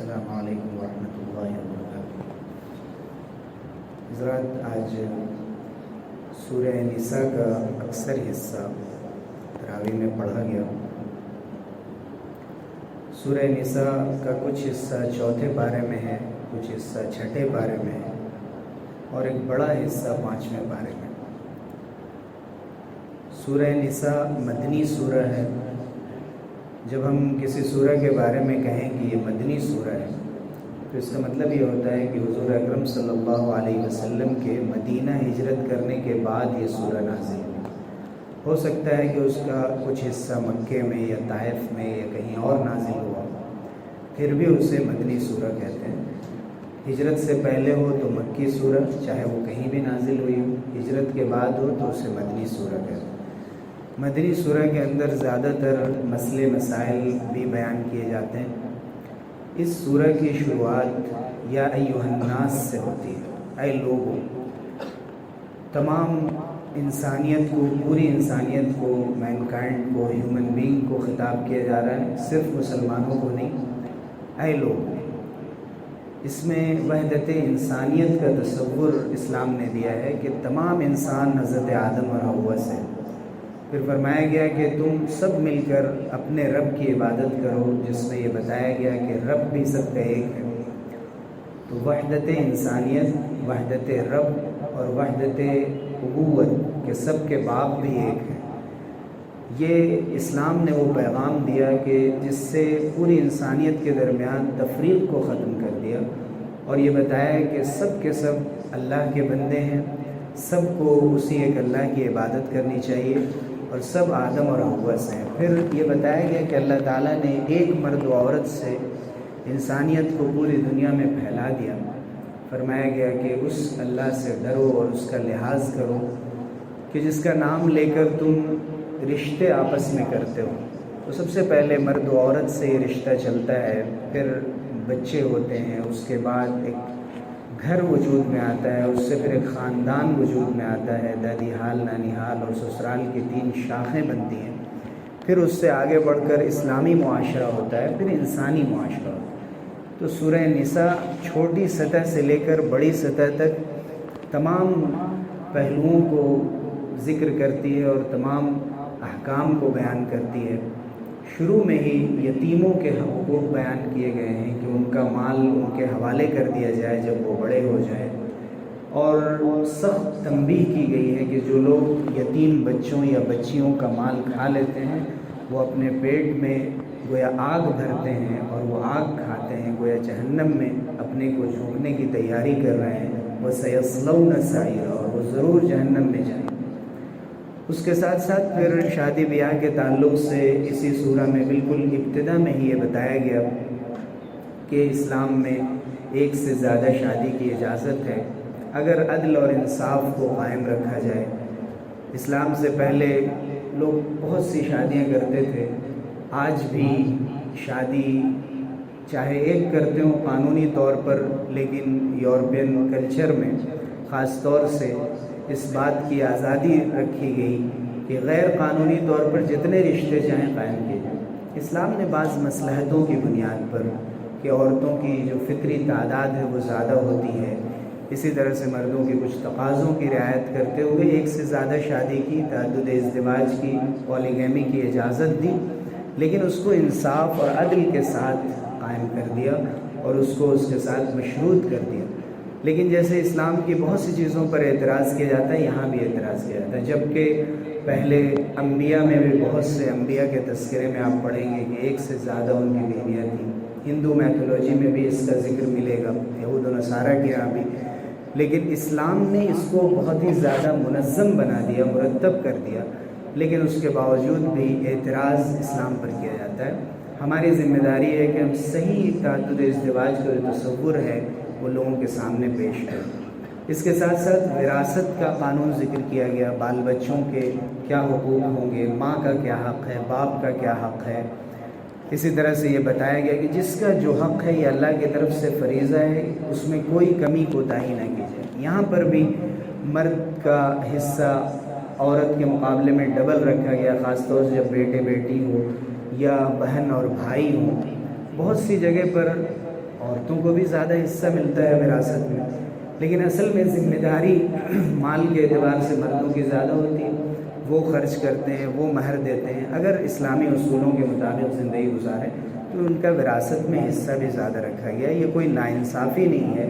السلام علیکم ورحمۃ اللہ وبرکاتہ۔ حضرات، آج سورہ نساء کا اکثر حصہ تراویح میں پڑھا گیا۔ سورہ نساء کا کچھ حصہ چوتھے پارے میں ہے، کچھ حصہ چھٹے پارے میں ہے اور ایک بڑا حصہ پانچویں پارے میں۔ سورہ نساء مدنی سورہ ہے۔ جب ہم کسی سورہ کے بارے میں کہیں کہ یہ مدنی سورہ ہے تو اس کا مطلب یہ ہوتا ہے کہ حضور اکرم صلی اللہ علیہ وسلم کے مدینہ ہجرت کرنے کے بعد یہ سورہ نازل ہوئی۔ ہو سکتا ہے کہ اس کا کچھ حصہ مکے میں یا طائف میں یا کہیں اور نازل ہوا، پھر بھی اسے مدنی سورہ کہتے ہیں۔ ہجرت سے پہلے ہو تو مکی سورہ، چاہے وہ کہیں بھی نازل ہوئی ہو، ہجرت کے بعد ہو تو اسے مدنی سورہ کہتے ہیں۔ مدنی سورہ کے اندر زیادہ تر مسئلے مسائل بھی بیان کیے جاتے ہیں۔ اس سورہ کی شروعات یا ایھا الناس سے ہوتی ہے، اے لوگوں۔ تمام انسانیت کو، پوری انسانیت کو، مینکائنڈ کو، ہیومن بینگ کو خطاب کیا جا رہا ہے، صرف مسلمانوں کو نہیں۔ اے لوگوں، اس میں وحدت انسانیت کا تصور اسلام نے دیا ہے کہ تمام انسان حضرت آدم اور حوا سے۔ پھر فرمایا گیا کہ تم سب مل کر اپنے رب کی عبادت کرو، جس میں یہ بتایا گیا کہ رب بھی سب کا ایک ہے۔ تو وحدت انسانیت، وحدت رب اور وحدت ابوت کہ سب کے باپ بھی ایک ہیں، یہ اسلام نے وہ پیغام دیا کہ جس سے پوری انسانیت کے درمیان تفریق کو ختم کر دیا اور یہ بتایا کہ سب کے سب اللہ کے بندے ہیں، سب کو اسی ایک اللہ کی عبادت کرنی چاہیے اور سب آدم اور حوا سے ہیں۔ پھر یہ بتایا گیا کہ اللہ تعالیٰ نے ایک مرد و عورت سے انسانیت کو پوری دنیا میں پھیلا دیا۔ فرمایا گیا کہ اس اللہ سے ڈرو اور اس کا لحاظ کرو کہ جس کا نام لے کر تم رشتے آپس میں کرتے ہو۔ تو سب سے پہلے مرد و عورت سے یہ رشتہ چلتا ہے، پھر بچے ہوتے ہیں، اس کے بعد ایک گھر وجود میں آتا ہے، اس سے پھر ایک خاندان وجود میں آتا ہے، دادی حال، نانی حال اور سسرال کی 3 شاخیں بنتی ہیں۔ پھر اس سے آگے بڑھ کر اسلامی معاشرہ ہوتا ہے، پھر انسانی معاشرہ ہوتا ہے۔ تو سورہ نساء چھوٹی سطح سے لے کر بڑی سطح تک تمام پہلوؤں کو ذکر کرتی ہے اور تمام احکام کو بیان کرتی ہے۔ شروع میں ہی یتیموں کے حقوق بیان کیے گئے ہیں کہ ان کا مال ان کے حوالے کر دیا جائے جب وہ بڑے ہو جائیں، اور سخت تنبیہ کی گئی ہے کہ جو لوگ یتیم بچوں یا بچیوں کا مال کھا لیتے ہیں وہ اپنے پیٹ میں گویا آگ بھرتے ہیں اور وہ آگ کھاتے ہیں، گویا جہنم میں اپنے کو جھونکنے کی تیاری کر رہے ہیں۔ وَسَيَصْلَوْنَ سَعِيرًا، اور وہ ضرور جہنم میں جائیں۔ اس کے ساتھ ساتھ پھر شادی بیاہ کے تعلق سے اسی سورہ میں بالکل ابتدا میں ہی یہ بتایا گیا کہ اسلام میں ایک سے زیادہ شادی کی اجازت ہے اگر عدل اور انصاف کو قائم رکھا جائے۔ اسلام سے پہلے لوگ بہت سی شادیاں کرتے تھے، آج بھی شادی چاہے ایک کرتے ہوں قانونی طور پر، لیکن یورپین کلچر میں خاص طور سے اس بات کی آزادی رکھی گئی کہ غیر قانونی طور پر جتنے رشتے چاہیں قائم کیے جائیں۔ اسلام نے بعض مصلحتوں کی بنیاد پر کہ عورتوں کی جو فطری تعداد ہے وہ زیادہ ہوتی ہے، اسی طرح سے مردوں کے کچھ تقاضوں کی رعایت کرتے ہوئے ایک سے زیادہ شادی کی، تعدد ازدواج کی، پولیگیمی کی اجازت دی، لیکن اس کو انصاف اور عدل کے ساتھ قائم کر دیا اور اس کو اس کے ساتھ مشروط کر دیا۔ لیکن جیسے اسلام کی بہت سی چیزوں پر اعتراض کیا جاتا ہے، یہاں بھی اعتراض کیا جاتا ہے، جبکہ پہلے انبیاء میں بھی بہت سے انبیاء کے تذکرے میں آپ پڑھیں گے کہ ایک سے زیادہ ان کی بیویاں تھیں۔ ہندو میتھولوجی میں بھی اس کا ذکر ملے گا، یہود و نصارہ کے یہاں بھی، لیکن اسلام نے اس کو بہت ہی زیادہ منظم بنا دیا، مرتب کر دیا، لیکن اس کے باوجود بھی اعتراض اسلام پر کیا جاتا ہے۔ ہماری ذمہ داری ہے کہ ہم صحیح تعدد ازدواج کا جو تصور ہے وہ لوگوں کے سامنے پیش کریں۔ اس کے ساتھ ساتھ وراثت کا قانون ذکر کیا گیا، بال بچوں کے کیا حقوق ہوں گے، ماں کا کیا حق ہے، باپ کا کیا حق ہے۔ اسی طرح سے یہ بتایا گیا کہ جس کا جو حق ہے یہ اللہ کی طرف سے فریضہ ہے، اس میں کوئی کمی کوتاہی نہ کی جائے۔ یہاں پر بھی مرد کا حصہ عورت کے مقابلے میں ڈبل رکھا گیا، خاص طور سے جب بیٹے بیٹی ہو یا بہن اور بھائی ہوں۔ بہت سی جگہ پر عورتوں کو بھی زیادہ حصہ ملتا ہے وراثت میں، لیکن اصل میں ذمہ داری مال کے اعتبار سے مردوں کی زیادہ ہوتی ہے، وہ خرچ کرتے ہیں، وہ مہر دیتے ہیں۔ اگر اسلامی اصولوں کے مطابق زندگی گزاریں تو ان کا وراثت میں حصہ بھی زیادہ رکھا گیا ہے۔ یہ کوئی ناانصافی نہیں ہے،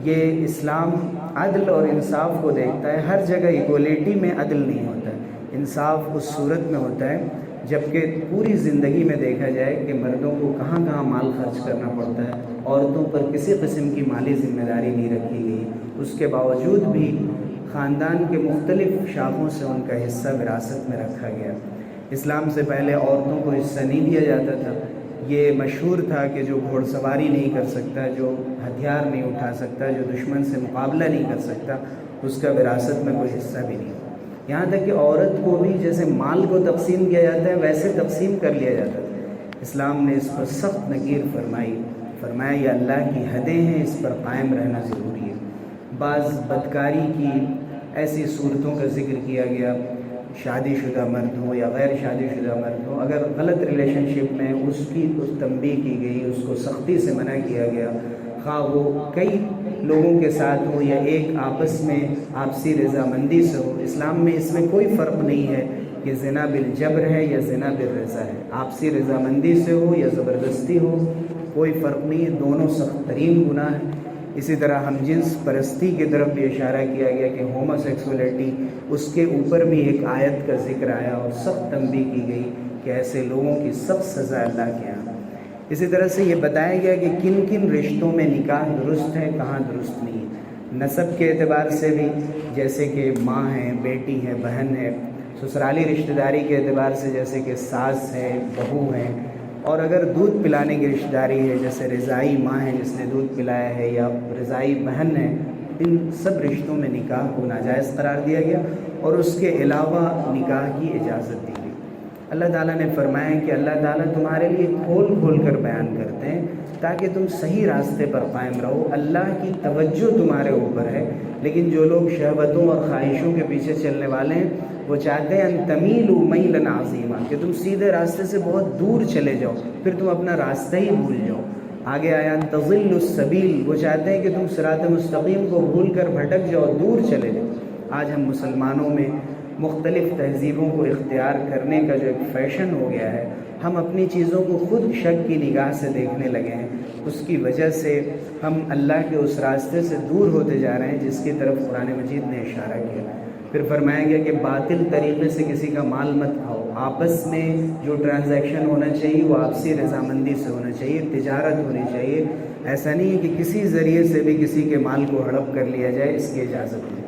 یہ اسلام عدل اور انصاف کو دیکھتا ہے۔ ہر جگہ ایکولیٹی میں عدل نہیں ہوتا ہے، انصاف اس صورت میں ہوتا ہے جبکہ پوری زندگی میں دیکھا جائے کہ مردوں کو کہاں کہاں مال خرچ کرنا پڑتا ہے، عورتوں پر کسی قسم کی مالی ذمہ داری نہیں رکھی گئی، اس کے باوجود بھی خاندان کے مختلف شاخوں سے ان کا حصہ وراثت میں رکھا گیا۔ اسلام سے پہلے عورتوں کو حصہ نہیں دیا جاتا تھا، یہ مشہور تھا کہ جو گھوڑ سواری نہیں کر سکتا، جو ہتھیار نہیں اٹھا سکتا، جو دشمن سے مقابلہ نہیں کر سکتا، اس کا وراثت میں کوئی حصہ بھی نہیں۔ یہاں تک کہ عورت کو بھی جیسے مال کو تقسیم کیا جاتا ہے ویسے تقسیم کر لیا جاتا تھا۔ اسلام نے اس پر سخت نکیر فرمایا یہ اللہ کی حدیں ہیں، اس پر قائم رہنا ضروری ہے۔ بعض بدکاری کی ایسی صورتوں کا ذکر کیا گیا، شادی شدہ مرد ہو یا غیر شادی شدہ مرد ہو، اگر غلط ریلیشن شپ میں اس کی تنبیہ کی گئی، اس کو سختی سے منع کیا گیا، خواہ وہ کئی لوگوں کے ساتھ ہو یا ایک آپس میں آپسی رضامندی سے ہو۔ اسلام میں اس میں کوئی فرق نہیں ہے کہ زنا بالجبر ہے یا زنا بالرضا ہے، آپسی رضامندی سے ہو یا زبردستی ہو، کوئی فرق نہیں ہے، دونوں سخت ترین گناہ ہیں۔ اسی طرح ہم جنس پرستی کی طرف بھی اشارہ کیا گیا کہ ہومو سیکسولیٹی، اس کے اوپر بھی ایک آیت کا ذکر آیا اور سخت تنبیہ کی گئی کہ ایسے لوگوں کی سخت سزا اللہ کے یہاں۔ اسی طرح سے یہ بتایا گیا کہ کن کن رشتوں میں نکاح درست ہے، کہاں درست نہیں ہے۔ نسب کے اعتبار سے بھی، جیسے کہ ماں ہے، بیٹی ہے، بہن ہے۔ سسرالی رشتہ داری کے اعتبار سے جیسے کہ ساس ہے، بہو ہے۔ اور اگر دودھ پلانے کی رشتہ داری ہے، جیسے رضائی ماں ہے جس نے دودھ پلایا ہے، یا رضائی بہن ہے، ان سب رشتوں میں نکاح کو ناجائز قرار دیا گیا اور اس کے علاوہ نکاح کی اجازت دی گئی۔ اللہ تعالیٰ نے فرمایا کہ اللہ تعالیٰ تمہارے لیے کھول کھول کر بیان کرتے ہیں تاکہ تم صحیح راستے پر قائم رہو۔ اللہ کی توجہ تمہارے اوپر ہے، لیکن جو لوگ شہوتوں اور خواہشوں کے پیچھے چلنے والے ہیں وہ چاہتے ہیں ان تمیلوا میلا عظیما، کہ تم سیدھے راستے سے بہت دور چلے جاؤ، پھر تم اپنا راستہ ہی بھول جاؤ۔ آگے آیا ان تضلوا السبیل، وہ چاہتے ہیں کہ تم صراط مستقیم کو بھول کر بھٹک جاؤ، دور چلے جاؤ۔ آج ہم مسلمانوں میں مختلف تہذیبوں کو اختیار کرنے کا جو ایک فیشن ہو گیا ہے، ہم اپنی چیزوں کو خود شک کی نگاہ سے دیکھنے لگے ہیں، اس کی وجہ سے ہم اللہ کے اس راستے سے دور ہوتے جا رہے ہیں جس کی طرف قرآن مجید نے اشارہ کیا۔ پھر فرمایا گیا کہ باطل طریقے سے کسی کا مال مت کھاؤ، آپس میں جو ٹرانزیکشن ہونا چاہیے وہ آپسی رضامندی سے ہونا چاہیے، تجارت ہونی چاہیے، ایسا نہیں ہے کہ کسی ذریعے سے بھی کسی کے مال کو ہڑپ کر لیا جائے، اس کی اجازت نہیں۔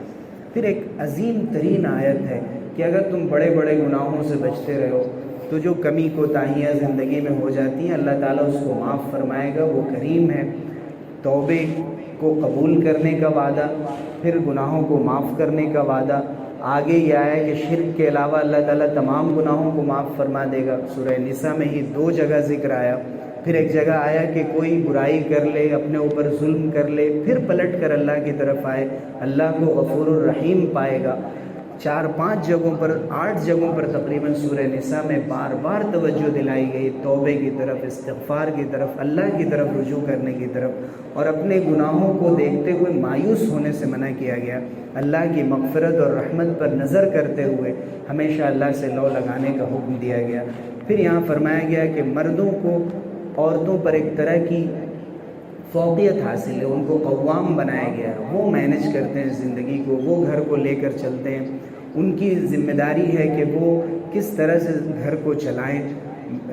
پھر ایک عظیم ترین آیت ہے کہ اگر تم بڑے بڑے گناہوں سے بچتے رہو تو جو کمی کوتاہیاں زندگی میں ہو جاتی ہیں اللہ تعالیٰ اس کو معاف فرمائے گا، وہ کریم ہے۔ توبے کو قبول کرنے کا وعدہ، پھر گناہوں کو معاف کرنے کا وعدہ۔ آگے یہ آیا کہ شرک کے علاوہ اللہ تعالیٰ تمام گناہوں کو معاف فرما دے گا، سورہ نساء میں ہی 2 جگہ ذکر آیا۔ پھر ایک جگہ آیا کہ کوئی برائی کر لے، اپنے اوپر ظلم کر لے، پھر پلٹ کر اللہ کی طرف آئے، اللہ کو غفور الرحیم پائے گا۔ 4-5 جگہوں پر، 8 جگہوں پر تقریباً سورہ نساء میں بار بار توجہ دلائی گئی توبے کی طرف، استغفار کی طرف، اللہ کی طرف رجوع کرنے کی طرف، اور اپنے گناہوں کو دیکھتے ہوئے مایوس ہونے سے منع کیا گیا۔ اللہ کی مغفرت اور رحمت پر نظر کرتے ہوئے ہمیشہ اللہ سے لو لگانے کا حکم دیا گیا۔ پھر یہاں فرمایا گیا کہ مردوں کو عورتوں پر ایک طرح کی فوقیت حاصل ہے، ان کو قوام بنایا گیا ہے، وہ مینج کرتے ہیں زندگی کو، وہ گھر کو لے کر چلتے ہیں، ان کی ذمہ داری ہے کہ وہ کس طرح سے گھر کو چلائیں،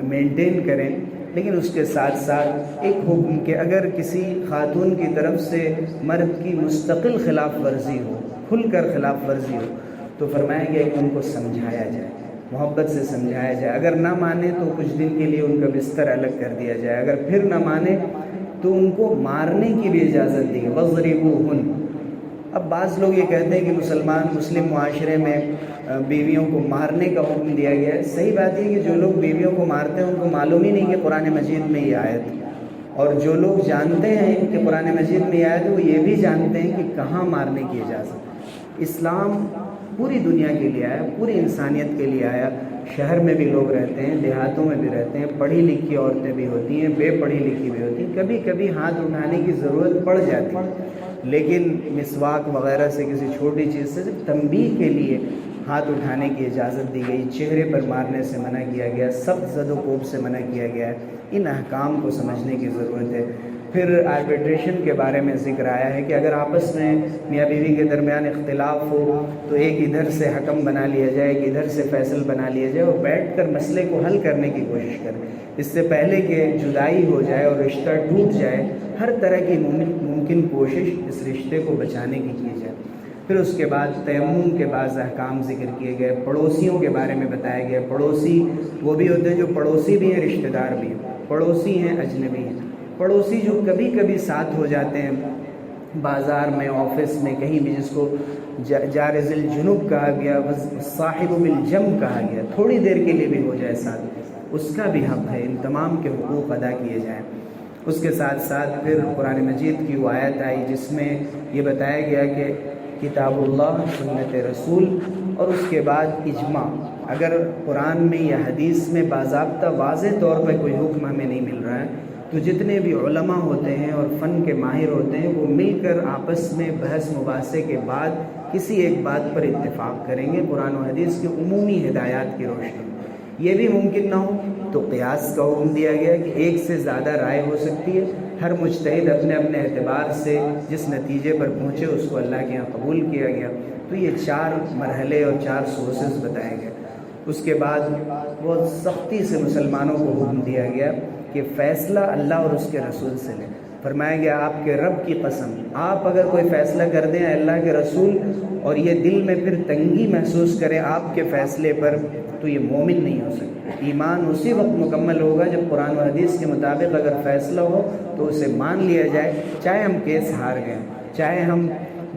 مینٹین کریں۔ لیکن اس کے ساتھ ساتھ ایک حکم کہ اگر کسی خاتون کی طرف سے مرد کی مستقل خلاف ورزی ہو، کھل کر خلاف ورزی ہو، تو فرمایا گیا کہ ان کو سمجھایا جائے، محبت سے سمجھایا جائے، اگر نہ مانے تو کچھ دن کے لیے ان کا بستر الگ کر دیا جائے، اگر پھر نہ مانے تو ان کو مارنے کی بھی اجازت دی ہے، وَاضْرِبُوهُنَّ۔ اب بعض لوگ یہ کہتے ہیں کہ مسلم معاشرے میں بیویوں کو مارنے کا حکم دیا گیا ہے۔ صحیح بات یہ کہ جو لوگ بیویوں کو مارتے ہیں ان کو معلوم ہی نہیں کہ قرآن مجید میں یہ آیت ہے، اور جو لوگ جانتے ہیں کہ قرآن مجید میں یہ آیت ہے وہ یہ بھی جانتے ہیں کہ کہاں مارنے کی اجازت ہے۔ اسلام پوری دنیا کے لیے آیا، پوری انسانیت کے لیے آیا، شہر میں بھی لوگ رہتے ہیں، دیہاتوں میں بھی رہتے ہیں، پڑھی لکھی عورتیں بھی ہوتی ہیں، بے پڑھی لکھی بھی ہوتی ہیں، کبھی کبھی ہاتھ اٹھانے کی ضرورت پڑ جاتی ہے، لیکن مسواک وغیرہ سے کسی چھوٹی چیز سے صرف تنبیہ کے لیے ہاتھ اٹھانے کی اجازت دی گئی، چہرے پر مارنے سے منع کیا گیا، سخت زد و کوب سے منع کیا گیا ہے۔ ان احکام کو سمجھنے کی ضرورت ہے۔ پھر آربیٹریشن کے بارے میں ذکر آیا ہے کہ اگر آپس میں میاں بیوی کے درمیان اختلاف ہو تو ایک ادھر سے حکم بنا لیا جائے، ایک ادھر سے فیصل بنا لیا جائے اور بیٹھ کر مسئلے کو حل کرنے کی کوشش کریں، اس سے پہلے کہ جدائی ہو جائے اور رشتہ ٹوٹ جائے۔ ہر طرح کی ممکن کوشش اس رشتے کو بچانے کی کی جائے۔ پھر اس کے بعد تیمم کے بعض احکام ذکر کیے گئے، پڑوسیوں کے بارے میں بتایا گیا۔ پڑوسی وہ بھی ہوتے ہیں جو پڑوسی بھی ہیں، رشتہ دار بھی ہیں، پڑوسی ہیں، اجنبی ہیں۔ پڑوسی جو کبھی کبھی ساتھ ہو جاتے ہیں، بازار میں، آفس میں، کہیں بھی، جس کو جار ذی الجنوب کہا گیا، صاحب بالجنب کہا گیا، تھوڑی دیر کے لیے بھی ہو جائے ساتھ، اس کا بھی حق ہے، ان تمام کے حقوق ادا کیے جائیں۔ اس کے ساتھ ساتھ پھر قرآن مجید کی وہ آیت آئی جس میں یہ بتایا گیا کہ کتاب اللہ، سنت رسول، اور اس کے بعد اجماع۔ اگر قرآن میں یا حدیث میں باضابطہ واضح طور پر کوئی حکم ہمیں نہیں مل رہا ہے تو جتنے بھی علماء ہوتے ہیں اور فن کے ماہر ہوتے ہیں وہ مل کر آپس میں بحث مباحثے کے بعد کسی ایک بات پر اتفاق کریں گے قرآن و حدیث کی عمومی ہدایات کی روشنی میں۔ یہ بھی ممکن نہ ہو تو قیاس کا حکم دیا گیا کہ ایک سے زیادہ رائے ہو سکتی ہے، ہر مجتہد اپنے اپنے اعتبار سے جس نتیجے پر پہنچے اس کو اللہ کے یہاں قبول کیا گیا۔ تو یہ 4 مرحلے اور 4 سورسز بتائے گئے۔ اس کے بعد بہت سختی سے مسلمانوں کو حکم دیا گیا کہ فیصلہ اللہ اور اس کے رسول سے لیں۔ فرمایا گیا آپ کے رب کی قسم، آپ اگر کوئی فیصلہ کر دیں اللہ کے رسول اور یہ دل میں پھر تنگی محسوس کریں آپ کے فیصلے پر تو یہ مومن نہیں ہو سکتا۔ ایمان اسی وقت مکمل ہوگا جب قرآن و حدیث کے مطابق اگر فیصلہ ہو تو اسے مان لیا جائے، چاہے ہم کیس ہار گئے، چاہے ہم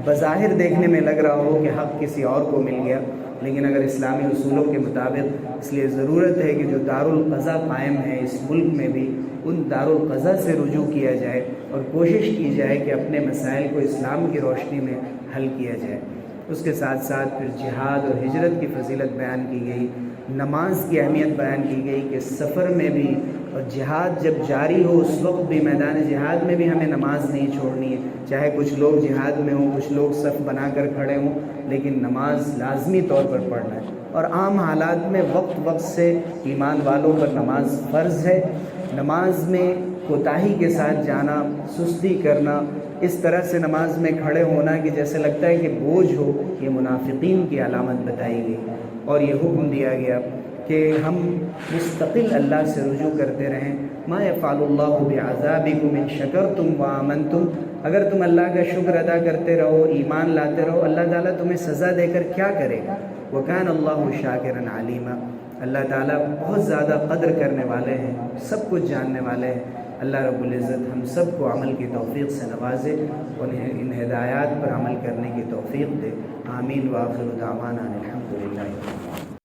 بظاہر دیکھنے میں لگ رہا ہو کہ حق کسی اور کو مل گیا، لیکن اگر اسلامی اصولوں کے مطابق، اس لیے ضرورت ہے کہ جو دارالقضا قائم ہے اس ملک میں بھی ان دارالقضا سے رجوع کیا جائے اور کوشش کی جائے کہ اپنے مسائل کو اسلام کی روشنی میں حل کیا جائے۔ اس کے ساتھ ساتھ پھر جہاد اور ہجرت کی فضیلت بیان کی گئی، نماز کی اہمیت بیان کی گئی کہ سفر میں بھی اور جہاد جب جاری ہو اس وقت بھی، میدان جہاد میں بھی ہمیں نماز نہیں چھوڑنی ہے، چاہے کچھ لوگ جہاد میں ہوں، کچھ لوگ صف بنا کر کھڑے ہوں، لیکن نماز لازمی طور پر پڑھنا ہے۔ اور عام حالات میں وقت سے ایمان والوں پر نماز فرض ہے۔ نماز میں کوتاہی کے ساتھ جانا، سستی کرنا، اس طرح سے نماز میں کھڑے ہونا کہ جیسے لگتا ہے کہ بوجھ ہو، یہ منافقین کی علامت بتائی گئی۔ اور یہ حکم دیا گیا کہ ہم مستقل اللہ سے رجوع کرتے رہیں۔ ما یفعل اللہ بعذابکم ان شکرتم وآمنتم، اگر تم اللہ کا شکر ادا کرتے رہو، ایمان لاتے رہو، اللہ تعالیٰ تمہیں سزا دے کر کیا کرے گا؟ وکان اللہ شاکرا علیما، اللہ تعالیٰ بہت زیادہ قدر کرنے والے ہیں، سب کچھ جاننے والے ہیں۔ اللہ رب العزت ہم سب کو عمل کی توفیق سے نوازے، انہیں ان ہدایات پر عمل کرنے کی توفیق دے۔ آمین۔ وآخر دعوانا الحمدللہ۔